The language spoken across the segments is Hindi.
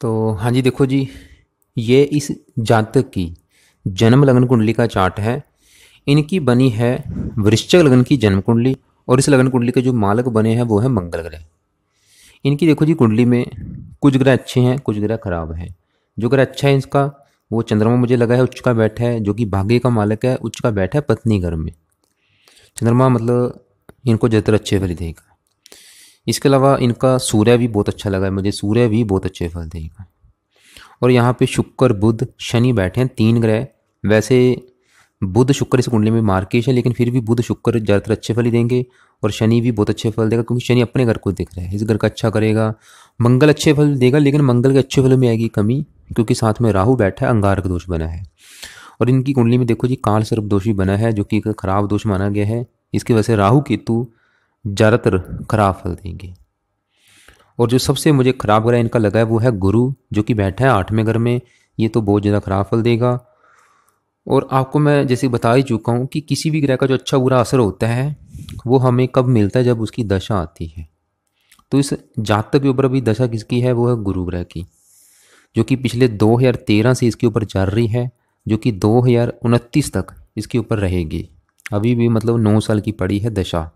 तो हाँ जी, देखो जी, ये इस जातक की जन्म लग्न कुंडली का चार्ट है। इनकी बनी है वृश्चिक लग्न की जन्म कुंडली, और इस लग्न कुंडली के जो मालक बने हैं वो है मंगल ग्रह। इनकी देखो जी कुंडली में कुछ ग्रह अच्छे हैं, कुछ ग्रह खराब हैं। जो ग्रह अच्छा है इसका, वो चंद्रमा मुझे लगा है उच्च का बैठा है, जो कि भाग्य का मालक है, उच्च का बैठा है पत्नी घर में। चंद्रमा मतलब इनको ज़्यादातर अच्छे फल देगा। इसके अलावा इनका सूर्य भी बहुत अच्छा लगा है मुझे, सूर्य भी बहुत अच्छे फल देगा। और यहाँ पे शुक्र बुध शनि बैठे हैं, तीन ग्रह। वैसे बुध शुक्र इस कुंडली में मार्केश है, लेकिन फिर भी बुध शुक्र ज़्यादातर अच्छे फल ही देंगे। और शनि भी बहुत अच्छे फल देगा, क्योंकि शनि अपने घर को दिख रहा है, इस घर का अच्छा करेगा। मंगल अच्छे फल देगा, लेकिन मंगल के अच्छे फलों में आएगी कमी, क्योंकि साथ में राहु बैठा है, अंगारक दोष बना है। और इनकी कुंडली में देखो जी काल सर्प दोष भी बना है, जो कि एक खराब दोष माना गया है। इसकी वजह से राहु केतु ज़्यादातर खराब फल देंगे। और जो सबसे मुझे खराब ग्रह इनका लगा है वो है गुरु, जो कि बैठा है 8वें घर में। ये तो बहुत ज़्यादा खराब फल देगा। और आपको मैं जैसे बता ही चुका हूँ कि किसी भी ग्रह का जो अच्छा बुरा असर होता है वो हमें कब मिलता है, जब उसकी दशा आती है। तो इस जातक के ऊपर अभी दशा किसकी है, वो है गुरु ग्रह की, जो कि पिछले 2013 से इसके ऊपर चल रही है, जो कि 2029 तक इसके ऊपर रहेगी। अभी भी मतलब 9 साल की पड़ी है दशा।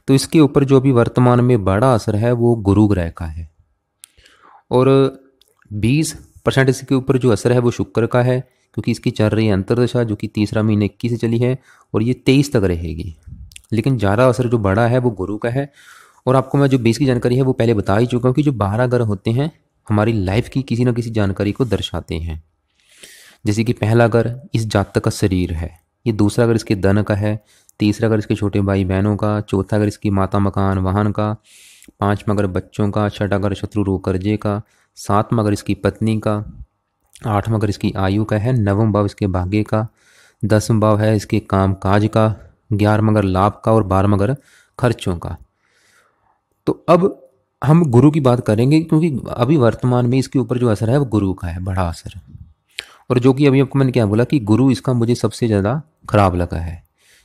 तो इसके ऊपर जो अभी वर्तमान में बड़ा असर है वो गुरु ग्रह का है। और 20% इसके ऊपर जो असर है वो शुक्र का है, क्योंकि इसकी चल रही है अंतरदशा, जो कि तीसरा महीने 21 से चली है, और ये 23 तक रहेगी। लेकिन ज़्यादा असर जो बड़ा है वो गुरु का है। और आपको मैं जो 20 की जानकारी है वो पहले बता ही चुका हूँ कि जो 12 ग्रह होते हैं हमारी लाइफ की किसी न किसी जानकारी को दर्शाते हैं। जैसे कि पहला घर इस जातक का शरीर है, ये दूसरा घर इसके धन का है, तीसरा घर इसके छोटे भाई बहनों का, चौथा घर इसकी माता मकान वाहन का, पांचवा घर बच्चों का, छठा घर शत्रु रोग कर्जे का, सातवां घर इसकी पत्नी का, आठवां घर इसकी आयु का है, नवम भाव इसके भाग्य का, 10वां भाव है इसके काम काज का, 11वां घर लाभ का, और 12वां घर खर्चों का। तो अब हम गुरु की बात करेंगे, क्योंकि अभी वर्तमान में इसके ऊपर जो असर है वो गुरु का है, बड़ा असर। और जो कि अभी आपको मैंने क्या बोला कि गुरु इसका मुझे सबसे ज़्यादा खराब लगा है,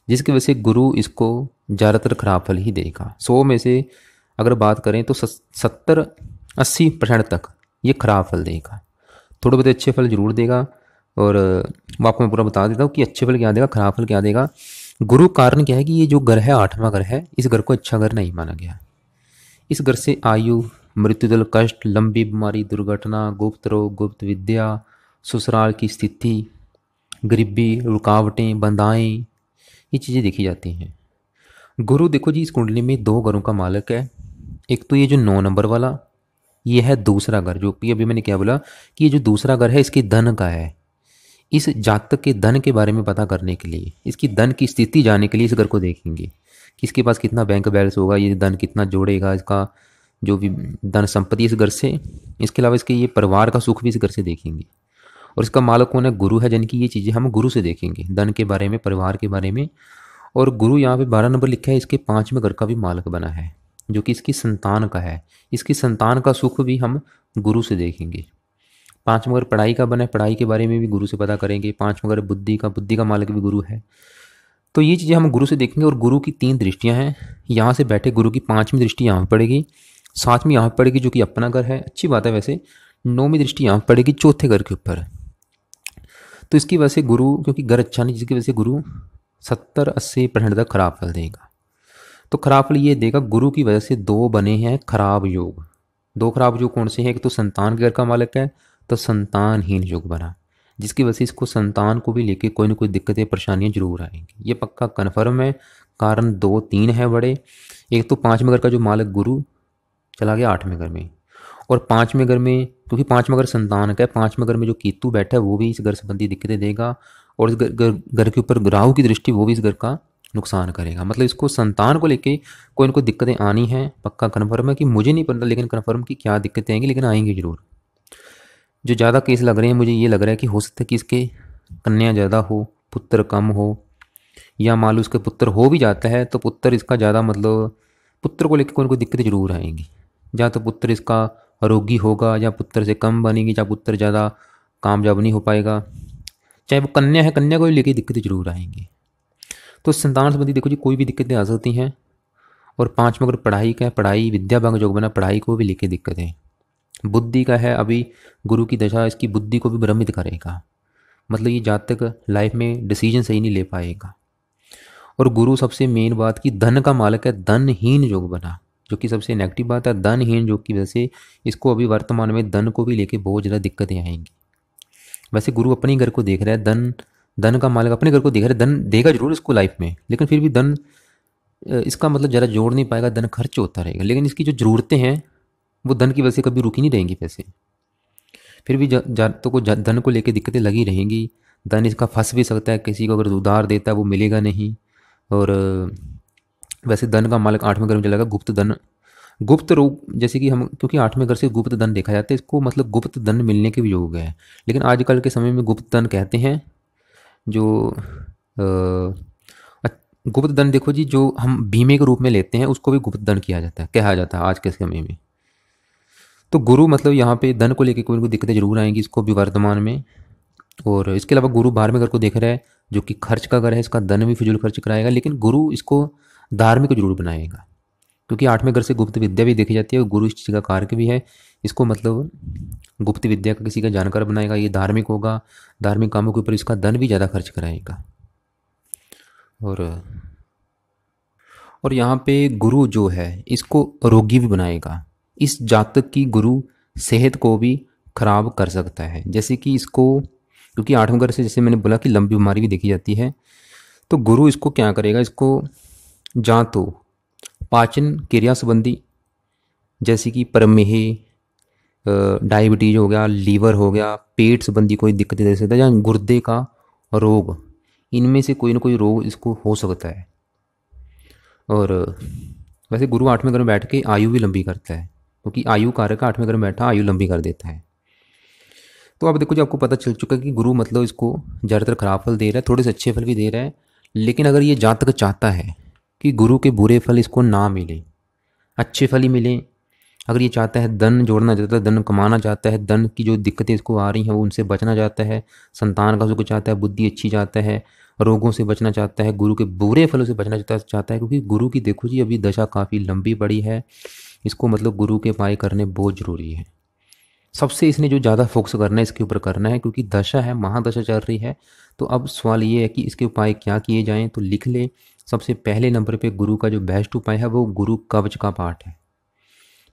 जिसकी वजह से गुरु इसको ज़्यादातर खराब फल ही देगा। 100 में से अगर बात करें तो 70-80% तक ये खराब फल देगा। थोड़े बहुत अच्छे फल जरूर देगा। और मैं आपको मैं पूरा बता देता हूँ कि अच्छे फल क्या देगा, खराब फल क्या देगा। गुरु कारण क्या है कि ये जो घर है 8वां घर है, इस घर को अच्छा घर नहीं माना गया। इस घर से आयु, मृत्युदल, कष्ट, लंबी बीमारी, दुर्घटना, गुप्त रोग, गुप्त विद्या, ससुराल की स्थिति, गरीबी, रुकावटें, बंधाएं, ये चीज़ें देखी जाती हैं। गुरु देखो जी इस कुंडली में 2 घरों का मालक है। एक तो ये जो 9 नंबर वाला, ये है दूसरा घर, जो कि अभी मैंने क्या बोला कि ये जो दूसरा घर है इसके धन का है। इस जातक के धन के बारे में पता करने के लिए, इसकी धन की स्थिति जानने के लिए इस घर को देखेंगे कि इसके पास कितना बैंक बैलेंस होगा, ये धन कितना जोड़ेगा, इसका जो भी धन संपत्ति इस घर से। इसके अलावा इसके ये परिवार का सुख भी इस घर से देखेंगे। और इसका मालक कौन है, गुरु है, यानी कि ये चीज़ें हम गुरु से देखेंगे, धन के बारे में, परिवार के बारे में। और गुरु यहाँ पे 12 नंबर लिखा है, इसके 5वें घर का भी मालक बना है, जो कि इसकी संतान का है। इसकी संतान का सुख भी हम गुरु से देखेंगे। 5वां घर पढ़ाई का बना है, पढ़ाई के बारे में भी गुरु से पता करेंगे। 5वां घर बुद्धि का, बुद्धि का मालक भी गुरु है। तो ये चीज़ें हम गुरु से देखेंगे। और गुरु की 3 दृष्टियाँ हैं। यहाँ से बैठे गुरु की 5वीं दृष्टि यहाँ पड़ेगी, 7वीं यहाँ पड़ेगी, जो कि अपना घर है, अच्छी बात है वैसे। 9वीं दृष्टि यहाँ पड़ेगी चौथे घर के ऊपर। तो इसकी वजह से गुरु, क्योंकि घर अच्छा नहीं, जिसकी वजह से गुरु 70-80% तक खराब फल देगा। तो खराब फल ये देगा, गुरु की वजह से 2 बने हैं खराब योग। 2 खराब योग कौन से हैं, एक तो संतान के घर का मालक है, तो संतानहीन योग बना, जिसकी वजह से इसको संतान को भी लेके कोई ना कोई दिक्कतें परेशानियां जरूर आएंगी, ये पक्का कन्फर्म है। कारण 2-3 है बड़े। एक तो 5वें घर का जो मालक गुरु चला गया 8वें घर में, और 5वें घर में, क्योंकि 5वां घर संतान का है, 5वें घर में जो केतु बैठा है वो भी इस घर संबंधी दिक्कतें देगा। और इस घर के ऊपर राहु की दृष्टि, वो भी इस घर का नुकसान करेगा। मतलब इसको संतान को लेके कोई ना कोई दिक्कतें आनी है, पक्का कन्फर्म है। कि मुझे नहीं पता लेकिन कन्फर्म कि क्या दिक्कतें आएंगी, लेकिन आएंगी जरूर। जो ज़्यादा केस लग रहे हैं, मुझे ये लग रहा है कि हो सकता है कि इसके कन्या ज़्यादा हो, पुत्र कम हो, या मान लो उसके पुत्र हो भी जाता है तो पुत्र इसका ज़्यादा, मतलब पुत्र को लेकर कोई ना कोई दिक्कतें जरूर आएंगी। या तो पुत्र इसका रोगी होगा, या पुत्र से कम बनेगी, या पुत्र ज़्यादा कामयाब नहीं हो पाएगा। चाहे वो कन्या है, कन्या को भी लेकर दिक्कतें जरूर आएंगी। तो संतान संबंधी देखो जी कोई भी दिक्कतें आ सकती हैं। और 5वां अगर पढ़ाई का है, पढ़ाई विद्या भाग योग बना, पढ़ाई को भी लेकर दिक्कतें, बुद्धि का है अभी, गुरु की दशा इसकी बुद्धि को भी भ्रमित करेगा, मतलब ये जातक लाइफ में डिसीजन सही नहीं ले पाएगा। और गुरु सबसे मेन बात कि धन का मालक है, धनहीन योग बना, जो कि सबसे नेगेटिव बात है। धनहीन योग की वजह से इसको अभी वर्तमान में धन को भी लेके बहुत ज़्यादा दिक्कतें आएंगी। वैसे गुरु अपने घर को देख रहा है, धन धन का मालिक अपने घर को देख रहा है, धन देगा जरूर इसको लाइफ में, लेकिन फिर भी धन इसका मतलब ज़्यादा जोड़ नहीं पाएगा, धन खर्च होता रहेगा। लेकिन इसकी जो ज़रूरतें हैं वो धन की वजह से कभी रुकी नहीं रहेंगी पैसे, फिर भी जातकों को धन को लेकर दिक्कतें लगी रहेंगी। धन इसका फंस भी सकता है, किसी को अगर उधार देता है वो मिलेगा नहीं। और वैसे धन का मालिक आठवें घर में चलेगा गुप्त धन, गुप्त रूप, जैसे कि हम, क्योंकि आठवें घर से गुप्त धन देखा जाता है, इसको मतलब गुप्त धन मिलने के भी योग है। लेकिन आजकल के समय में गुप्त धन कहते हैं जो गुप्त धन, देखो जी, जो हम बीमे के रूप में लेते हैं उसको भी गुप्त धन किया जाता है, कहा जाता है आज के समय में। तो गुरु मतलब यहाँ पे धन को लेकर कोई ना कोई दिक्कतें जरूर आएंगी इसको भी वर्तमान में। और इसके अलावा गुरु 12वें घर को देख रहा है, जो कि खर्च का घर है, इसका धन भी फिजूल खर्च कराएगा। लेकिन गुरु इसको धार्मिक जरूर बनाएगा, क्योंकि 8वें घर से गुप्त विद्या भी देखी जाती है और गुरु इस चीज़ का कारक भी है। इसको मतलब गुप्त विद्या का किसी का जानकार बनाएगा, ये धार्मिक होगा, धार्मिक कामों के ऊपर इसका धन भी ज़्यादा खर्च कराएगा। और यहाँ पे गुरु जो है इसको रोगी भी बनाएगा। इस जातक की गुरु सेहत को भी खराब कर सकता है, जैसे कि इसको, क्योंकि 8वें घर से जैसे मैंने बोला कि लंबी बीमारी भी देखी जाती है, तो गुरु इसको क्या करेगा, इसको जहाँ तो पाचन क्रिया संबंधी, जैसे कि प्रमेह, डायबिटीज हो गया, लीवर हो गया, पेट संबंधी कोई दिक्कतें दे सकता है, या गुर्दे का रोग, इनमें से कोई ना कोई रोग इसको हो सकता है। और वैसे गुरु 8वें घर में बैठ के आयु भी लंबी करता है, क्योंकि आयु कारक 8वें घर में बैठा आयु लंबी कर देता है। तो अब देखो जी, आपको पता चल चुका है कि गुरु मतलब इसको ज़्यादातर खराब फल दे रहा है, थोड़े से अच्छे फल भी दे रहा है। लेकिन अगर ये जातक चाहता है कि गुरु के बुरे फल इसको ना मिले, अच्छे फल ही मिले, अगर ये चाहता है धन जोड़ना चाहता है, धन कमाना चाहता है, धन की जो दिक्कतें इसको आ रही हैं वो उनसे बचना चाहता है, संतान का सुख चाहता है, बुद्धि अच्छी चाहता है, रोगों से बचना चाहता है, गुरु के बुरे फलों से बचना चाहता है, क्योंकि गुरु की देखो जी अभी दशा काफ़ी लंबी पड़ी है, इसको मतलब गुरु के उपाय करने बहुत ज़रूरी है। सबसे इसने जो ज़्यादा फोकस करना है इसके ऊपर करना है, क्योंकि दशा है, महादशा चल रही है। तो अब सवाल ये है कि इसके उपाय क्या किए जाएँ, तो लिख ले। सबसे पहले नंबर पे गुरु का जो बेस्ट उपाय है वो गुरु कवच का पाठ है,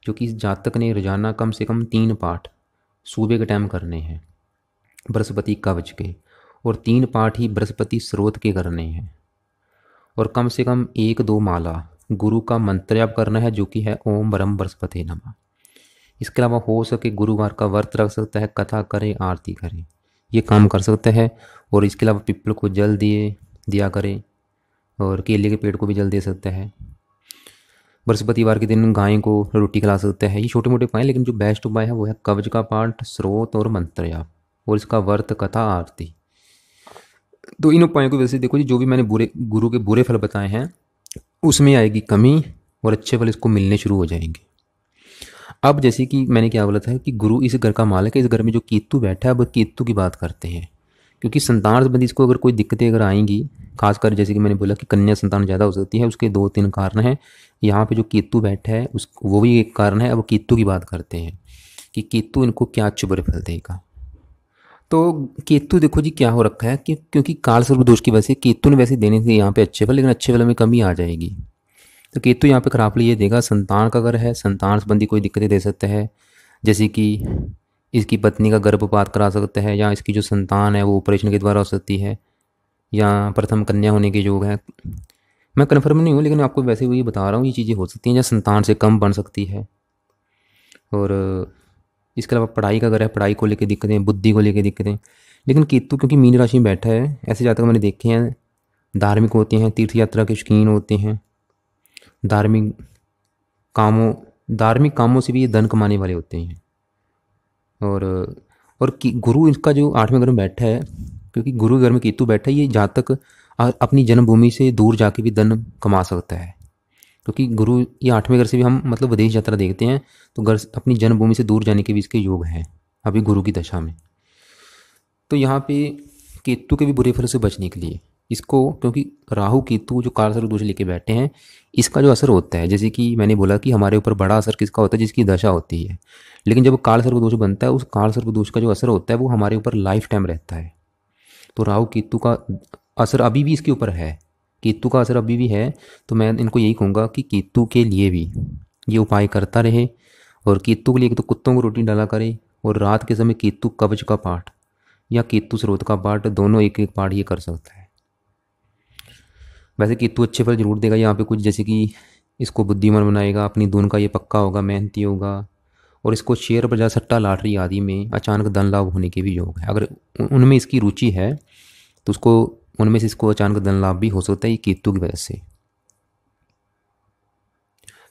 जो कि इस जातक ने रोजाना कम से कम 3 पाठ सुबह के टाइम करने हैं बृहस्पति कवच के, और 3 पाठ ही बृहस्पति स्रोत के करने हैं, और कम से कम 1-2 माला गुरु का मंत्र जाप करना है, जो कि है ओम ब्रह्म बृहस्पति नमः। इसके अलावा हो सके गुरुवार का व्रत रख सकता है, कथा करे, आरती करे, ये काम कर सकता है। और इसके अलावा पीपल को जल दिया करे, और केले के पेड़ को भी जल दे सकता है। बृहस्पतिवार के दिन गाय को रोटी खिला सकता है। ये छोटे मोटे उपाय, लेकिन जो बेस्ट उपाय है वो है कवच का पाठ, स्रोत और मंत्र जाप, और इसका व्रत, कथा, आरती। तो इन उपायों की वजह से देखो जी, जो भी मैंने गुरु के बुरे फल बताए हैं उसमें आएगी कमी, और अच्छे फल इसको मिलने शुरू हो जाएंगे। अब जैसे कि मैंने क्या बोला था कि गुरु इस घर का मालिक है, इस घर में जो केतु बैठा है, अब केतु की बात करते हैं। क्योंकि संतान संबंधी इसको अगर कोई दिक्कतें अगर आएंगी, खासकर जैसे कि मैंने बोला कि कन्या संतान ज़्यादा हो सकती है, उसके 2-3 कारण हैं। यहाँ पे जो केतु बैठा है वो भी एक कारण है। अब केतु की बात करते हैं कि केतु इनको क्या अच्छे बुरे फल देगा। तो केतु देखो जी क्या हो रखा है कि क्योंकि काल सर्प दोष की वजह से केतु ने वैसे देने थे यहाँ पे अच्छे फल, लेकिन अच्छे फल में कमी आ जाएगी। तो केतु यहाँ पे खराब फल ये देगा, संतान का अगर है, संतान संबंधी कोई दिक्कतें दे सकता है, जैसे कि इसकी पत्नी का गर्भपात करा सकता है, या इसकी जो संतान है वो ऑपरेशन के द्वारा हो सकती है, या प्रथम कन्या होने के योग है। मैं कन्फर्म नहीं हूँ, लेकिन आपको वैसे वही बता रहा हूँ, ये चीज़ें हो सकती हैं, या संतान से कम बन सकती है। और इसके अलावा पढ़ाई का अगर है, पढ़ाई को लेकर दिक्कतें, बुद्धि को लेकर दिक्कतें। लेकिन केतु क्योंकि मीन राशि में बैठा है, ऐसे जातक मैंने देखे हैं धार्मिक होते हैं, तीर्थ यात्रा के शौकीन होते हैं, धार्मिक कामों से भी ये धन कमाने वाले होते हैं। और गुरु इसका जो 8वें घर में बैठा है, क्योंकि गुरु घर में केतु बैठा है, ये जातक अपनी जन्मभूमि से दूर जाके भी धन कमा सकता है। क्योंकि गुरु ये 8वें घर से भी हम मतलब विदेश यात्रा देखते हैं, तो घर अपनी जन्मभूमि से दूर जाने के भी इसके योग हैं अभी गुरु की दशा में। तो यहाँ पे केतु के भी बुरे फल से बचने के लिए इसको, क्योंकि राहु केतु जो कालसर्प दोष लेके बैठे हैं, इसका जो असर होता है, जैसे कि मैंने बोला कि हमारे ऊपर बड़ा असर किसका होता है, जिसकी दशा होती है। लेकिन जब कालसर्प दोष बनता है, उस कालसर्प दोष का जो असर होता है वो हमारे ऊपर लाइफ टाइम रहता है। तो राहु केतु का असर अभी भी इसके ऊपर है, केतु का असर अभी भी है। तो मैं इनको यही कहूँगा कि केतु के लिए भी ये उपाय करता रहे। और केतु के लिए एक तो कुत्तों को रोटी डाला करे, और रात के समय केतु कवच का पाठ या केतु स्रोत का पाठ, दोनों एक एक पाठ ये कर सकता है। वैसे केतु अच्छे फल जरूर देगा यहाँ पे कुछ, जैसे कि इसको बुद्धिमान बनाएगा, अपनी धुन का ये पक्का होगा, मेहनती होगा, और इसको शेयर बाजार, सट्टा, लॉटरी आदि में अचानक धन लाभ होने के भी योग है। अगर उनमें इसकी रुचि है तो उसको उनमें से इसको अचानक धन लाभ भी हो सकता है, ये केतु की वजह से।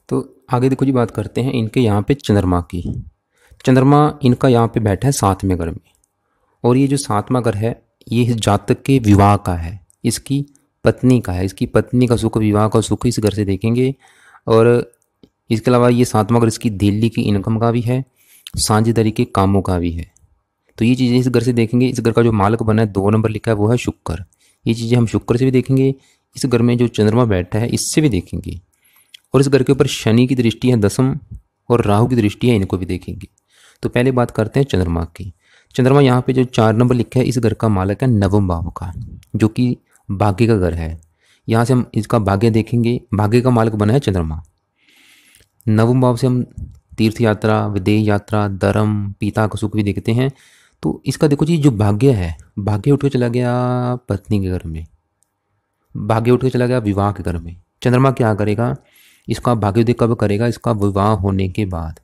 तो आगे देखो जी, बात करते हैं इनके यहाँ पे चंद्रमा की। चंद्रमा इनका यहाँ पे बैठा है 7वें घर में, और ये जो 7वां घर है ये इस जातक के विवाह का है, इसकी पत्नी का है। इसकी पत्नी का सुख, विवाह का सुख इस घर से देखेंगे। और इसके अलावा ये 7वां घर इसकी दिल्ली की इनकम का भी है, साझेदारी के कामों का भी है। तो ये चीज़ें इस घर से देखेंगे। इस घर का जो मालक बना है 2 नंबर लिखा है वो है शुक्र। ये चीज़ें हम शुक्र से भी देखेंगे, इस घर में जो चंद्रमा बैठा है इससे भी देखेंगे। और इस घर के ऊपर शनि की दृष्टि है 10वीं, और राहु की दृष्टि है, इनको भी देखेंगे। तो पहले बात करते हैं चंद्रमा की। चंद्रमा यहाँ पे जो 4 नंबर लिखा है, इस घर का मालक है 9वें भाव का, जो कि भाग्य का घर है। यहाँ से हम इसका भाग्य देखेंगे, भाग्य का मालक बना है चंद्रमा। 9वें भाव से हम तीर्थ यात्रा, विदेह यात्रा, धर्म, पिता का सुख भी देखते हैं। तो इसका देखो जी, जो भाग्य है, भाग्य उठ के चला गया पत्नी के घर में, भाग्य उठ के चला गया विवाह के घर में। चंद्रमा क्या करेगा, इसका भाग्योदय कब करेगा, इसका विवाह होने के बाद।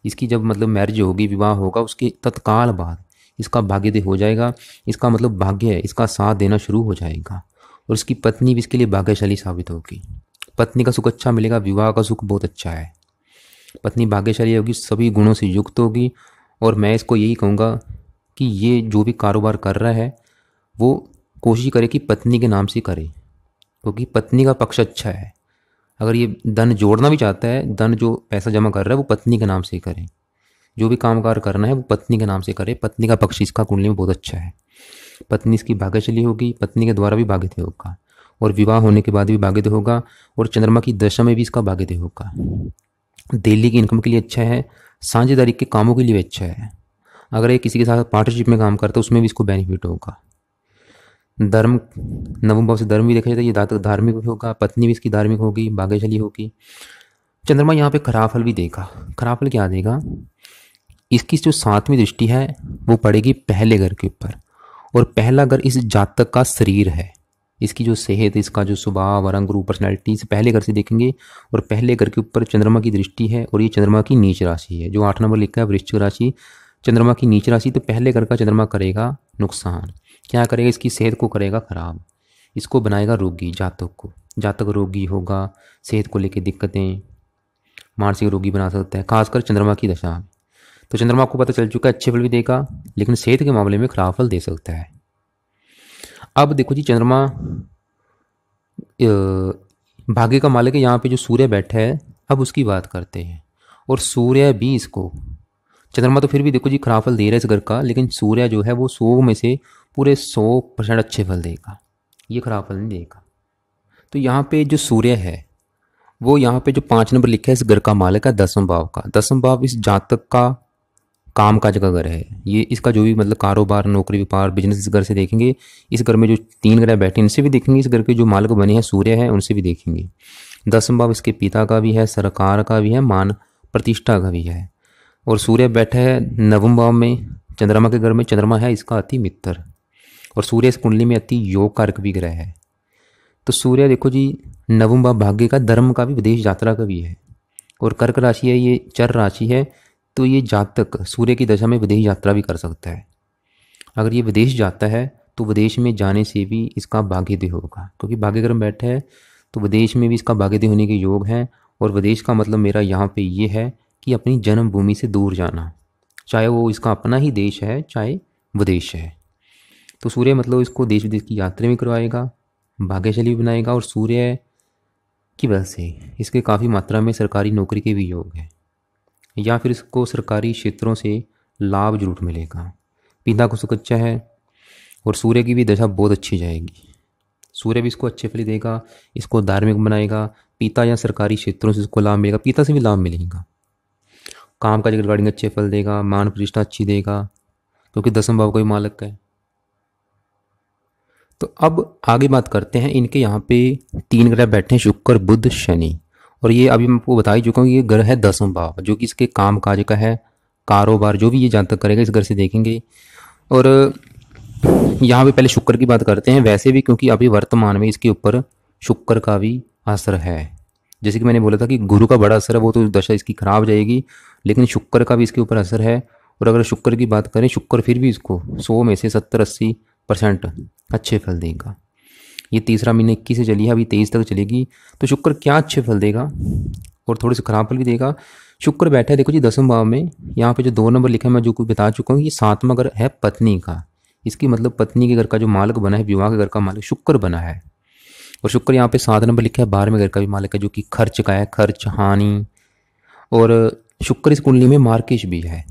इसकी जब मतलब मैरिज होगी, विवाह होगा, उसके तत्काल बाद इसका भाग्योदय हो जाएगा। इसका मतलब भाग्य है, इसका साथ देना शुरू हो जाएगा, और इसकी पत्नी भी इसके लिए भाग्यशाली साबित होगी। पत्नी का सुख अच्छा मिलेगा, विवाह का सुख बहुत अच्छा है। पत्नी भाग्यशाली होगी, सभी गुणों से युक्त होगी। और मैं इसको यही कहूँगा कि ये जो भी कारोबार कर रहा है वो कोशिश करे कि पत्नी के नाम से करे, क्योंकि पत्नी का पक्ष अच्छा है। अगर ये धन जोड़ना भी चाहता है, धन जो पैसा जमा कर रहा है वो पत्नी के नाम से करे। जो भी कामकाज करना है वो पत्नी के नाम से करे। पत्नी का पक्ष इसका कुंडली में बहुत अच्छा है। पत्नी इसकी भाग्यशाली होगी, पत्नी के द्वारा भी भाग्योदय होगा, और विवाह होने के बाद भी भाग्योदय होगा, और चंद्रमा की दशा में भी इसका भाग्योदय होगा। दिल्ली की इनकम के लिए अच्छा है, साझेदारी के कामों के लिए भी अच्छा है। अगर ये किसी के साथ पार्टनरशिप में काम करता है उसमें भी इसको बेनिफिट होगा। धर्म, 9वें भाव से धर्म भी देखा जाता है, ये धार्मिक भी होगा, पत्नी भी इसकी धार्मिक होगी, भाग्यशाली होगी। चंद्रमा यहाँ पे खराब फल भी देगा। खराब फल क्या देगा, इसकी जो 7वीं दृष्टि है वो पड़ेगी पहले घर के ऊपर, और पहला घर इस जातक का शरीर है। इसकी जो सेहत, इसका जो स्वभाव, रंग रूप, पर्सनैलिटी से पहले घर से देखेंगे। और पहले घर के ऊपर चंद्रमा की दृष्टि है, और ये चंद्रमा की नीच राशि है, जो 8 नंबर लिखा है वृश्चिक राशि, चंद्रमा की नीच राशि। तो पहले घर का चंद्रमा करेगा नुकसान। क्या करेगा, इसकी सेहत को करेगा खराब, इसको बनाएगा रोगी। जातक को, जातक रोगी होगा, सेहत को लेकर दिक्कतें, मानसिक रोगी बना सकता है, खासकर चंद्रमा की दशा। तो चंद्रमा को पता चल चुका है अच्छे फल भी देगा, लेकिन सेहत के मामले में खराब फल दे सकता है। अब देखो जी, चंद्रमा भाग्य का मालिक है। यहाँ पे जो सूर्य बैठा है, अब उसकी बात करते हैं। और सूर्य भी इसको, चंद्रमा तो फिर भी देखो जी खराब फल दे रहा है इस घर का, लेकिन सूर्य जो है वो 100 में से पूरे 100% अच्छे फल देगा, ये खराब फल नहीं देगा। तो यहाँ पे जो सूर्य है वो यहाँ पे जो 5 नंबर लिखा है, इस घर का मालिक है 10वें भाव का। 10वां भाव इस जातक का काम काज का घर है। ये इसका जो भी मतलब कारोबार, नौकरी, व्यापार, बिजनेस इस घर से देखेंगे। इस घर में जो 3 ग्रह बैठे इनसे भी देखेंगे। इस घर के जो मालिक बने हैं सूर्य है उनसे भी देखेंगे। 10वां भाव इसके पिता का भी है, सरकार का भी है, मान प्रतिष्ठा का भी है। और सूर्य बैठा है 9वें भाव में चंद्रमा के घर में। चंद्रमा है इसका अति मित्र, और सूर्य इस कुंडली में अति योग कारक भी ग्रह है। तो सूर्य देखो जी 9वें भाव भाग्य का, धर्म का भी, विदेश यात्रा का भी है। और कर्क राशि है, ये चर राशि है। तो ये जातक सूर्य की दशा में विदेश यात्रा भी कर सकता है। अगर ये विदेश जाता है तो विदेश में जाने से भी इसका भाग्योदय होगा, क्योंकि भाग्य घर में बैठा है तो विदेश में भी इसका भाग्योदय होने के योग हैं। और विदेश का मतलब मेरा यहाँ पे ये है कि अपनी जन्मभूमि से दूर जाना, चाहे वो इसका अपना ही देश है चाहे विदेश है। तो सूर्य मतलब इसको देश विदेश की यात्रा भी करवाएगा, भाग्यशाली बनाएगा। और सूर्य की वजह से इसके काफ़ी मात्रा में सरकारी नौकरी के भी योग हैं, या फिर इसको सरकारी क्षेत्रों से लाभ जरूर मिलेगा। पिता को सुख अच्छा है, और सूर्य की भी दशा बहुत अच्छी जाएगी। सूर्य भी इसको अच्छे फल ही देगा, इसको धार्मिक बनाएगा। पिता या सरकारी क्षेत्रों से इसको लाभ मिलेगा, पिता से भी लाभ मिलेगा। काम काज रिगार्डिंग अच्छे फल देगा, मान प्रतिष्ठा अच्छी देगा, क्योंकि दसम भाव का ही मालक है। तो अब आगे बात करते हैं, इनके यहाँ पे 3 ग्रह बैठे हैं, शुक्र बुध शनि। और ये अभी मैं आपको बता ही चुका हूँ, ये ग्रह है 10वां भाव, जो कि इसके काम काज का है, कारोबार जो भी ये जातक करेगा इस घर से देखेंगे। और यहाँ पे पहले शुक्र की बात करते हैं, वैसे भी क्योंकि अभी वर्तमान में इसके ऊपर शुक्र का भी असर है। जैसे कि मैंने बोला था कि गुरु का बड़ा असर है, वो तो दशा इसकी खराब हो जाएगी, लेकिन शुक्र का भी इसके ऊपर असर है। और अगर शुक्र की बात करें, शुक्र फिर भी इसको 100 में से 70-80% अच्छे फल देगा। ये तीसरा महीना 21 से चली है, अभी 23 तक चलेगी। तो शुक्र क्या अच्छे फल देगा और थोड़े से खराब फल भी देगा। शुक्र बैठा है देखो जी 10वें भाव में, यहाँ पे जो 2 नंबर लिखा है मैं जो कुछ बता चुका हूँ, ये 7वां घर है पत्नी का। इसकी मतलब पत्नी के घर का जो मालक बना है, विवाह के घर का मालिक शुक्र बना है। और शुक्र यहाँ पे 7 नंबर लिखा है 12वें घर का भी मालिक है, जो कि खर्च का है, खर्च हानि। और शुक्र इस कुंडली में मार्केश भी है,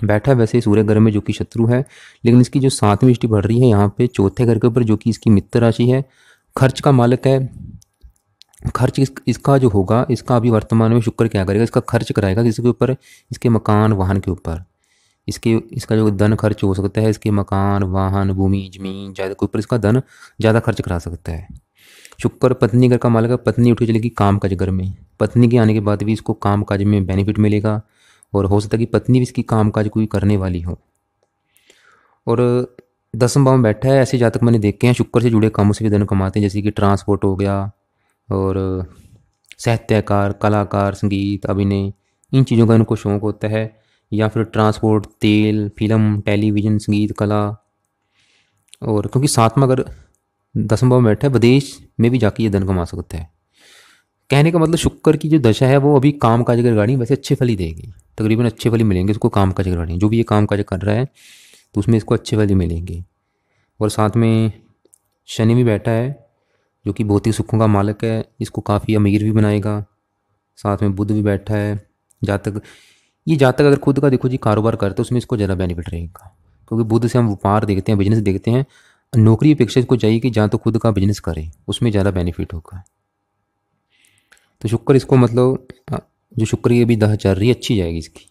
बैठा है वैसे सूर्य घर में जो कि शत्रु है, लेकिन इसकी जो 7वीं दृष्टि बढ़ रही है यहाँ पे 4थे घर के ऊपर, जो कि इसकी मित्र राशि है, खर्च का मालिक है। खर्च इसका जो होगा, इसका अभी वर्तमान में शुक्र क्या करेगा, इसका खर्च कराएगा किसके ऊपर, इसके मकान वाहन के ऊपर। इसका जो धन खर्च हो सकता है, इसके मकान वाहन भूमि जमीन ज़्यादा के ऊपर इसका धन ज़्यादा खर्च करा सकता है। शुक्र पत्नी घर का मालिक है, पत्नी उठी चलेगी काम काज घर में, पत्नी के आने के बाद भी इसको काम काज में बेनिफिट मिलेगा। और हो सकता है कि पत्नी भी इसकी काम काज कोई करने वाली हो। और 10वां भाव में बैठा है, ऐसे जातक मैंने देखे हैं शुक्र से जुड़े कामों से भी धन कमाते हैं, जैसे कि ट्रांसपोर्ट हो गया, और साहित्यकार, कलाकार, संगीत, अभिनय, इन चीज़ों का इनको शौक़ होता है। या फिर ट्रांसपोर्ट, तेल, फिल्म, टेलीविज़न, संगीत, कला। और क्योंकि 7वां अगर 10वां भाव में बैठा है, विदेश में भी जाके ये धन कमा सकता है। कहने का मतलब शुक्र की जो दशा है वो अभी काम काज की रिगार्डिंग वैसे अच्छे फल ही देगी, तकरीबन अच्छे फल ही मिलेंगे इसको काम काज की रिगार्डिंग। जो भी ये काम काज कर रहा है तो उसमें इसको अच्छे फल ही मिलेंगे। और साथ में शनि भी बैठा है, जो कि भौतिक सुखों का मालिक है, इसको काफ़ी अमीर भी बनाएगा। साथ में बुध भी बैठा है। जातक अगर खुद का देखो जी कारोबार करते हैं, उसमें इसको ज़्यादा बेनिफिट रहेगा, क्योंकि बुध से हम व्यापार देखते हैं, बिजनेस देखते हैं। नौकरी अपेक्षा इसको चाहिए कि जहाँ तो खुद का बिजनेस करे, उसमें ज़्यादा बेनिफिट होगा। तो शुक्र इसको मतलब जो शुक्र की अभी दशा चल रही है अच्छी जाएगी इसकी।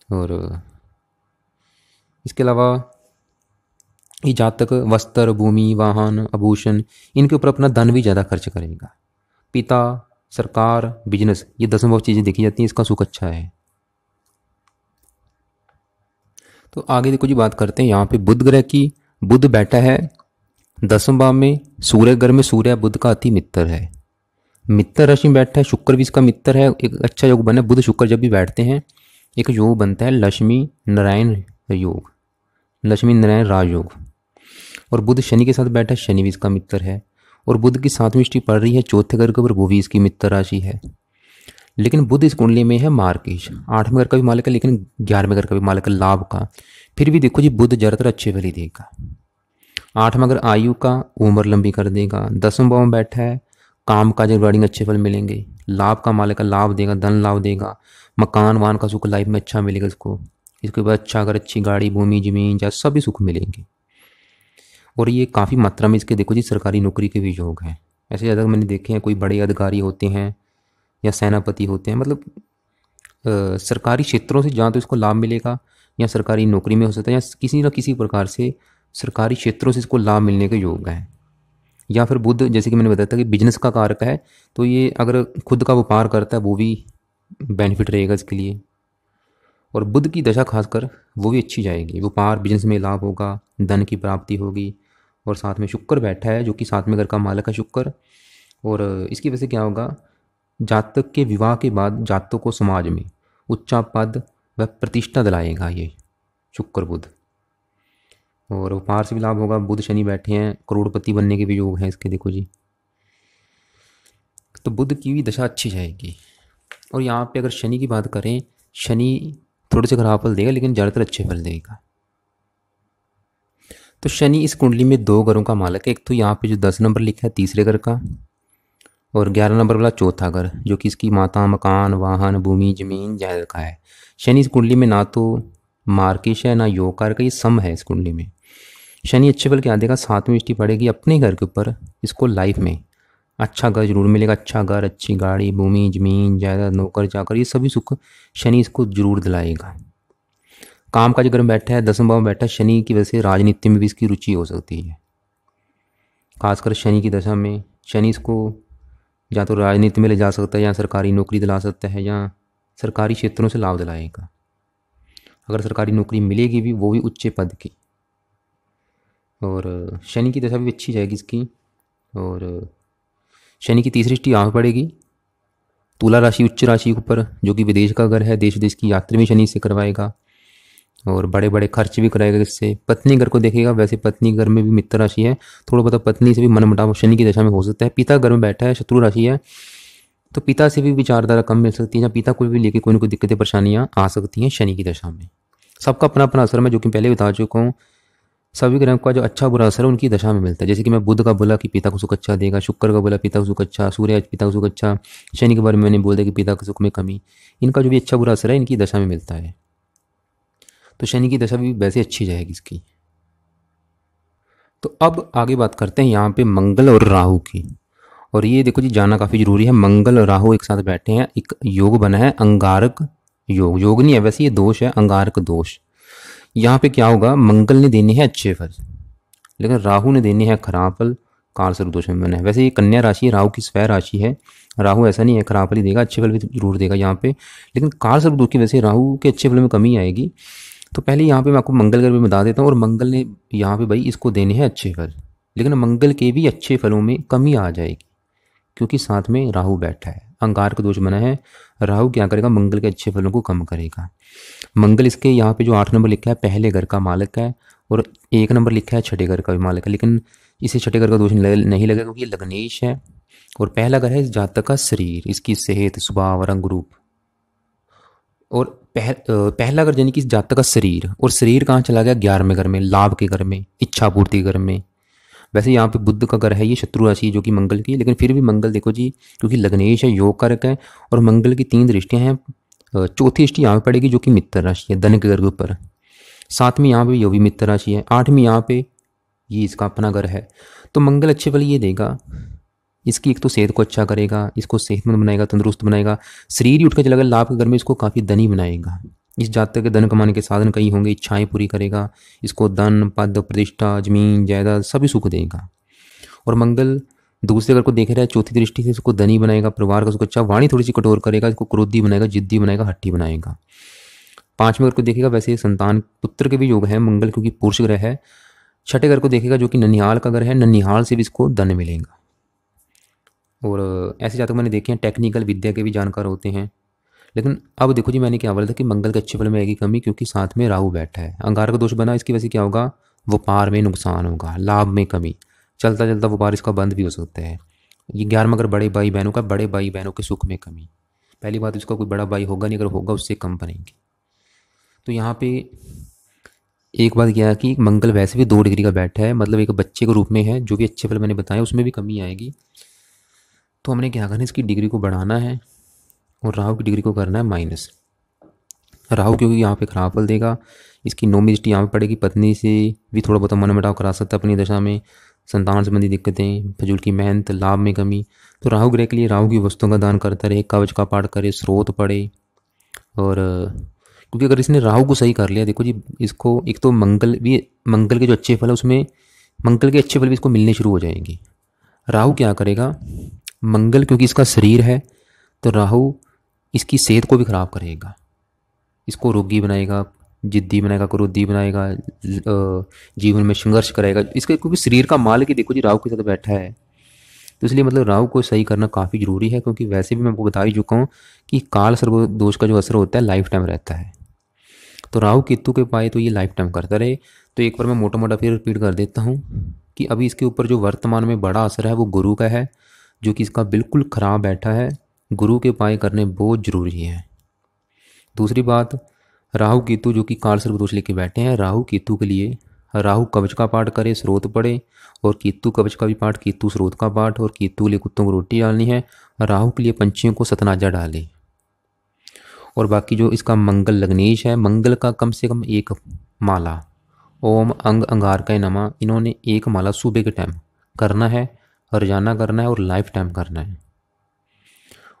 और इसके अलावा ये जातक वस्त्र, भूमि, वाहन, आभूषण, इनके ऊपर अपना धन भी ज़्यादा खर्च करेगा। पिता, सरकार, बिजनेस, ये 10 बहुत चीज़ें देखी जाती हैं, इसका सुख अच्छा है। तो आगे देखो जी बात करते हैं यहाँ पे बुध ग्रह की। बुध बैठा है 10वें भाव में, सूर्य घर में, सूर्य बुध का अति मित्र है, मित्र राशि में बैठा है। शुक्र भी इसका मित्र है, एक अच्छा योग बना है। बुध शुक्र जब भी बैठते हैं एक योग बनता है लक्ष्मी नारायण योग, लक्ष्मी नारायण राजयोग। और बुध शनि के साथ बैठा है, शनि भी इसका मित्र है। और बुध की 7वीं दृष्टि पड़ रही है 4थे घर के ऊपर, वो भी इसकी मित्र राशि है। लेकिन बुध इस कुंडली में है मार्केश, 8वें घर का भी मालिक है, लेकिन 11वें घर का भी मालिक है लाभ का। फिर भी देखो जी बुध ज़्यादातर अच्छे फल ही देगा। 8वां घर आयु का, उम्र लंबी कर देगा। 10वें भाव में बैठा है, काम काज रिगार्डिंग अच्छे फल मिलेंगे। लाभ का मालिक है, लाभ देगा, धन लाभ देगा। मकान वाहन का सुख लाइफ में अच्छा मिलेगा इसको। इसके बाद अच्छा अगर अच्छी गाड़ी, भूमि, जमीन जैसे सभी सुख मिलेंगे। और ये काफ़ी मात्रा में इसके देखो जी सरकारी नौकरी के भी योग हैं। ऐसे ज़्यादा मैंने देखे हैं, कोई बड़े अधिकारी होते हैं या सेनापति होते हैं, मतलब सरकारी क्षेत्रों से जहाँ तो इसको लाभ मिलेगा, या सरकारी नौकरी में हो सकता है, या किसी न किसी प्रकार से सरकारी क्षेत्रों से इसको लाभ मिलने के योग हैं। या फिर बुध जैसे कि मैंने बताया था कि बिजनेस का कारक है, तो ये अगर खुद का व्यापार करता है वो भी बेनिफिट रहेगा इसके लिए। और बुध की दशा खासकर वो भी अच्छी जाएगी, व्यापार बिजनेस में लाभ होगा, धन की प्राप्ति होगी। और साथ में शुक्र बैठा है, जो कि 7वें घर का मालिक है शुक्र। और इसकी वजह से क्या होगा, जातक के विवाह के बाद जातकों को समाज में उच्च पद व प्रतिष्ठा दिलाएगा ये शुक्र बुध। और व्यापार से भी लाभ होगा। बुध शनि बैठे हैं, करोड़पति बनने के भी योग हैं इसके देखो जी। तो बुध की भी दशा अच्छी जाएगी। और यहाँ पे अगर शनि की बात करें, शनि थोड़े से खराब फल देगा, लेकिन ज़्यादातर अच्छे फल देगा। तो शनि इस कुंडली में 2 घरों का मालिक है। एक तो यहाँ पे जो 10 नंबर लिखा है तीसरे घर का, और 11 नंबर वाला चौथा घर, जो कि इसकी माता, मकान, वाहन, भूमि, जमीन, जायदाद का है। शनि इस कुंडली में ना तो मार्केश है ना योग कारक है, ये सम है इस कुंडली में। शनि अच्छे फल क्या देगा, 7वीं दृष्टि पड़ेगी अपने घर के ऊपर, इसको लाइफ में अच्छा घर जरूर मिलेगा, अच्छा घर, अच्छी गाड़ी, भूमि, जमीन, जायदाद, नौकर चाकर, ये सभी सुख शनि इसको जरूर दिलाएगा। काम काज अगर बैठा है, 10वें भाव में बैठा है, शनि की वजह से राजनीति में भी इसकी रुचि हो सकती है। खासकर शनि की दशा में शनि इसको या तो राजनीति में ले जा सकता है, या सरकारी नौकरी दिला सकता है, या सरकारी क्षेत्रों से लाभ दिलाएगा। अगर सरकारी नौकरी मिलेगी भी, वो भी उच्च पद की। और शनि की दशा भी अच्छी जाएगी इसकी। और शनि की तीसरी दृष्टि यहाँ पड़ेगी तुला राशि, उच्च राशि के ऊपर, जो कि विदेश का घर है। देश विदेश की यात्रा भी शनि से करवाएगा और बड़े बड़े खर्च भी कराएगा इससे। पत्नी घर को देखेगा, वैसे पत्नी घर में भी मित्र राशि है, थोड़ा बहुत पत्नी से भी मनमुटाव शनि की दशा में हो सकता है। पिता घर में बैठा है, शत्रु राशि है, तो पिता से भी विचारधारा कम मिल सकती है, या पिता को भी लेकर कोई ना कोई दिक्कतें परेशानियां आ सकती हैं शनि की दशा में। सबका अपना अपना असर, मैं जो कि पहले बता चुका हूँ। सभी ग्रहों का जो अच्छा बुरा असर है उनकी दशा में मिलता है। जैसे कि मैं बुध का बोला कि पिता को सुख अच्छा देगा, शुक्र का बोला पिता को सुख अच्छा, सूर्य पिता को सुख अच्छा, शनि के बारे में मैंने बोल दिया कि पिता के सुख में कमी। इनका जो भी अच्छा बुरा असर है इनकी दशा में मिलता है। तो शनि की दशा भी वैसे अच्छी जाएगी इसकी। तो अब आगे बात करते हैं यहाँ पे मंगल और राहु की। और ये देखो जी, जानना काफ़ी जरूरी है। मंगल और राहु एक साथ बैठे हैं, एक योग बना है अंगारक योग। योग नहीं है वैसे, ये दोष है, अंगारक दोष। यहाँ पे क्या होगा, मंगल ने देने हैं अच्छे फल, लेकिन राहु ने देने हैं खराब फल, काल सर्प दोष में बना है। वैसे ये कन्या राशि है, राहु की स्वय राशि है। राहु ऐसा नहीं है खराब फल ही देगा, अच्छे फल भी जरूर देगा यहाँ पे, लेकिन काल सर्प दोष की वजह से राहु के अच्छे फल में कमी आएगी। तो पहले यहाँ पे मैं आपको मंगल ग्रह में बता देता हूँ। और मंगल ने यहाँ पे भाई इसको देने हैं अच्छे फल, लेकिन मंगल के भी अच्छे फलों में कमी आ जाएगी, क्योंकि साथ में राहु बैठा है, अंगारक दोष बना है। राहु क्या करेगा, मंगल के अच्छे फलों को कम करेगा। मंगल इसके यहाँ पे जो 8 नंबर लिखा है पहले घर का मालिक है, और 1 नंबर लिखा है छठे घर का भी मालिक है, लेकिन इसे छठे घर का दोष नहीं लगेगा क्योंकि ये लग्नेश है। और पहला घर है इस जातक का शरीर, इसकी सेहत, स्वभाव, रंग रूप। और पहला घर यानी कि इस जातक का शरीर, और शरीर कहाँ चला गया, 11वें घर में, लाभ के घर में, इच्छा पूर्ति घर में। वैसे यहाँ पे बुध का घर है, ये शत्रु राशि जो कि मंगल की, लेकिन फिर भी मंगल देखो जी, क्योंकि लग्नेश है, योग कारक है, और मंगल की 3 दृष्टियां हैं। चौथी दृष्टि यहाँ पे पड़ेगी जो कि मित्र राशि है, धन के घर के ऊपर। 7वीं यहाँ पे यो भी मित्र राशि है। 8वीं यहाँ पे ये इसका अपना घर है। तो मंगल अच्छे फल ये देगा, इसकी एक तो सेहत को अच्छा करेगा, इसको सेहतमंद बनाएगा, तंदुरुस्त बनाएगा। शरीर ही उठ के चला गया लाभ के घर में, इसको काफ़ी धनी बनाएगा। इस जातक के धन कमाने के साधन कई होंगे, इच्छाएं पूरी करेगा, इसको धन, पद, प्रतिष्ठा, जमीन, जायदाद सभी सुख देगा। और मंगल दूसरे घर को देख रहा है चौथी दृष्टि से, इसको धनी बनाएगा, परिवार का सुख अच्छा, वाणी थोड़ी सी कठोर करेगा, इसको क्रोधी बनाएगा, जिद्दी बनाएगा, हट्टी बनाएगा। 5वें घर को देखेगा, वैसे संतान पुत्र के भी योग है मंगल, क्योंकि पुरुष ग्रह है। 6ठे घर को देखेगा जो कि ननिहाल का घर है, ननिहाल से भी इसको धन मिलेगा। और ऐसे जातक मैंने देखे हैं टेक्निकल विद्या के भी जानकार होते हैं। लेकिन अब देखो जी, मैंने क्या बोला था कि मंगल के अच्छे फल में आएगी कमी, क्योंकि साथ में राहु बैठा है, अंगारक दोष बना। इसकी वजह से क्या होगा, व्यापार में नुकसान होगा, लाभ में कमी, चलता चलता व्यापार इसका बंद भी हो सकता है। ये 11वां अगर बड़े भाई बहनों का, बड़े भाई बहनों के सुख में कमी। पहली बात, इसका कोई बड़ा भाई होगा नहीं, अगर होगा उससे कम बनेंगे। तो यहाँ पे एक बात क्या है कि मंगल वैसे भी 2 डिग्री का बैठा है, मतलब एक बच्चे के रूप में है, जो भी अच्छे फल मैंने बताया उसमें भी कमी आएगी। तो हमने क्या करना है, इसकी डिग्री को बढ़ाना है और राहु की डिग्री को करना है माइनस। राहु क्योंकि यहाँ पे खराब फल देगा, इसकी 9वीं दृष्टि यहाँ पे पड़ेगी, पत्नी से भी थोड़ा बहुत मनमुटाव करा सकता है अपनी दशा में, संतान संबंधी दिक्कतें, फजूल की मेहनत, लाभ में कमी। तो राहु ग्रह के लिए राहु की वस्तुओं का दान करता रहे, कवच का पाठ करे, स्रोत पढ़े। और क्योंकि अगर इसने राहु को सही कर लिया, देखो जी, इसको एक तो मंगल के जो अच्छे फल है उसमें मंगल के अच्छे फल भी इसको मिलने शुरू हो जाएंगे। राहु क्या करेगा, मंगल क्योंकि इसका शरीर है, तो राहु इसकी सेहत को भी खराब करेगा, इसको रोगी बनाएगा, जिद्दी बनाएगा, क्रोधी बनाएगा, जीवन में संघर्ष कराएगा। इसका क्योंकि शरीर का मालिक ही देखो जी राहु के साथ बैठा है, तो इसलिए मतलब राहु को सही करना काफ़ी जरूरी है। क्योंकि वैसे भी मैं आपको बता ही चुका हूँ कि काल सर्प दोष का जो असर होता है लाइफ टाइम रहता है। तो राहु केतु के पाए तो ये लाइफ टाइम करता रहे। तो एक बार मैं मोटा मोटा फिर रिपीट कर देता हूँ कि अभी इसके ऊपर जो वर्तमान में बड़ा असर है वो गुरु का है, जो कि इसका बिल्कुल खराब बैठा है। गुरु के पाए करने बहुत जरूरी है। दूसरी बात, राहु केतु जो कि काल सर्प दोष लेके बैठे हैं, राहु केतु के लिए राहु कवच का पाठ करे, स्रोत पढ़े, और केतु कवच का भी पाठ, केतु स्रोत का पाठ, और केतु के लिए कुत्तों को रोटी डालनी है, राहु के लिए पंछियों को सतनाजा डाले। और बाकी जो इसका मंगल लग्नेश है, मंगल का कम से कम 1 माला ओम अंग अंगार का नमा, इन्होंने एक माला सुबह के टाइम करना है, रोजाना करना है और लाइफ टाइम करना है।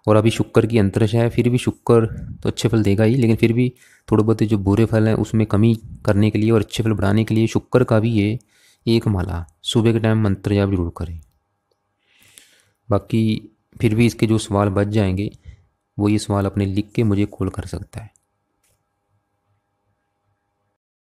और अभी शुक्र की अंतरिक्ष है, फिर भी शुक्र तो अच्छे फल देगा ही, लेकिन फिर भी थोड़े बहुत जो बुरे फल हैं उसमें कमी करने के लिए और अच्छे फल बढ़ाने के लिए शुक्र का भी ये एक माला सुबह के टाइम मंत्र जाप जरूर करें। बाकी फिर भी इसके जो सवाल बच जाएंगे वो ये सवाल अपने लिख के मुझे कॉल कर सकता है।